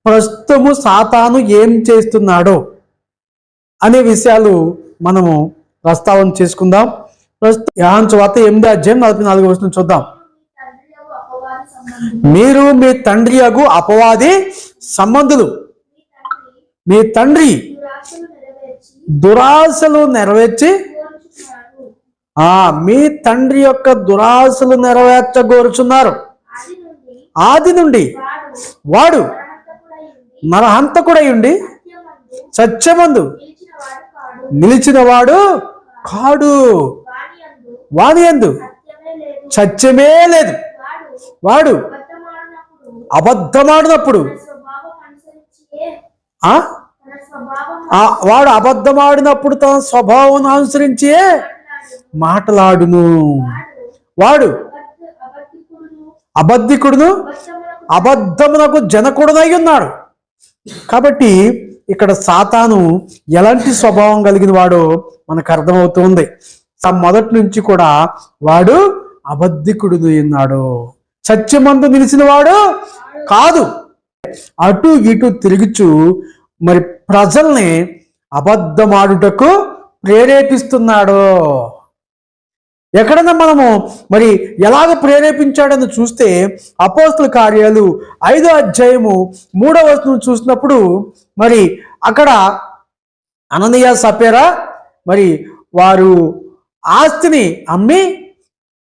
ప్రస్తుతము సాతాను ఏం చేస్తున్నాడో అనే విషయాలు మనము ప్రస్తావన చేసుకుందాం. ప్రస్తుతం యోహాను సువార్త 8:44 చూద్దాం. మీరు మీ తండ్రి యగు అపవాది సంబంధులు. మీ తండ్రి దురాశలు నెరవేర్చి మీ తండ్రి యొక్క దురాశలు నెరవేర్చగోరుచున్నారు. ఆది నుండి వాడు నరహంతకుడై ఉండి సత్యమందు నిలిచినవాడు కాడు. వాని యందు సత్యమే లేదు. వాడు అబద్ధమాడినప్పుడు వాడు అబద్ధమాడినప్పుడు తన స్వభావం అనుసరించి మాట్లాడును. వాడు అబద్ధికుడును అబద్ధమునకు జనకుడునై ఉన్నాడు. కాబట్టి ఇక్కడ సాతాను ఎలాంటి స్వభావం కలిగిన వాడో మనకు అర్థమవుతుంది. మొదటి నుంచి కూడా వాడు అబద్ధికుడు ఉన్నాడు, సత్యమందు నిలిచిన వాడు కాదు. అటు ఇటు తిరుగుచు మరి ప్రజల్ని అబద్ధమాడుటకు ప్రేరేపిస్తున్నాడు. ఎక్కడన్నా మనము మరి ఎలాగ ప్రేరేపించాడని చూస్తే అపోస్తల కార్యాలు 5వ అధ్యాయము 3వ వచనం చూసినప్పుడు మరి అక్కడ అననీయ సఫీరా మరి వారు ఆస్తిని అమ్మి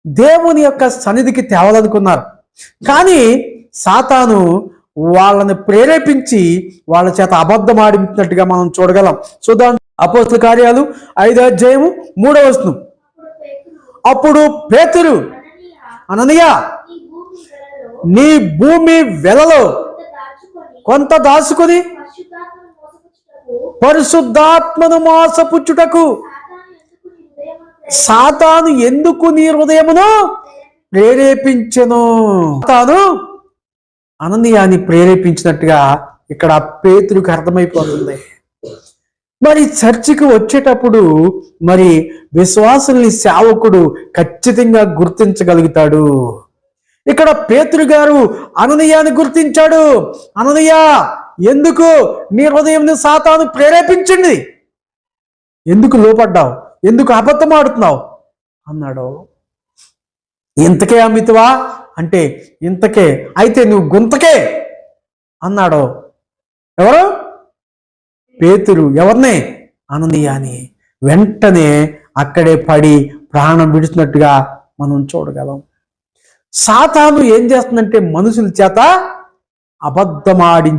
దేవుని యొక్క సన్నిధికి తేవాలనుకున్నారు. కానీ సాతాను వాళ్ళని ప్రేరేపించి వాళ్ళ చేత అబద్ధం ఆడించినట్టుగా మనం చూడగలం. చూద్దాం. అపోస్తల కార్యాలు 5వ అధ్యాయము 3వ వచనం. అప్పుడు పేతురు, అననీయ, నీ భూమి వెలలో కొంత దాచుకొని పరిశుద్ధాత్మను మోసపుచ్చుటకు సాతాను ఎందుకు నీ హృదయమును ప్రేరేపించెను. సాతాను అననీయాని ప్రేరేపించినట్టుగా ఇక్కడ పేతురుకి అర్థమైపోతుంది. మరి చర్చికి వచ్చేటప్పుడు మరి విశ్వాసుల్ని సేవకుడు ఖచ్చితంగా గుర్తించగలుగుతాడు. ఇక్కడ పేతురు గారు అననీయాని గుర్తించాడు. అననీయ, ఎందుకు నీ హృదయం సాతాను ప్రేరేపించింది? ఎందుకు లోపడ్డావు? ఎందుకు అబద్ధం ఆడుతున్నావు అన్నాడు. ఇంతకే అమితవా అంటే ఇంతకే, అయితే నువ్వు గుంతకే అన్నాడు. ఎవరు? పేతురు. ఎవరిని? అననీయాని. వెంటనే అక్కడే పడి ప్రాణం విడిచినట్టుగా మనం చూడగలం. సాతాను ఏం చేస్తుందంటే మనుషుల చేత అబద్ధమాడి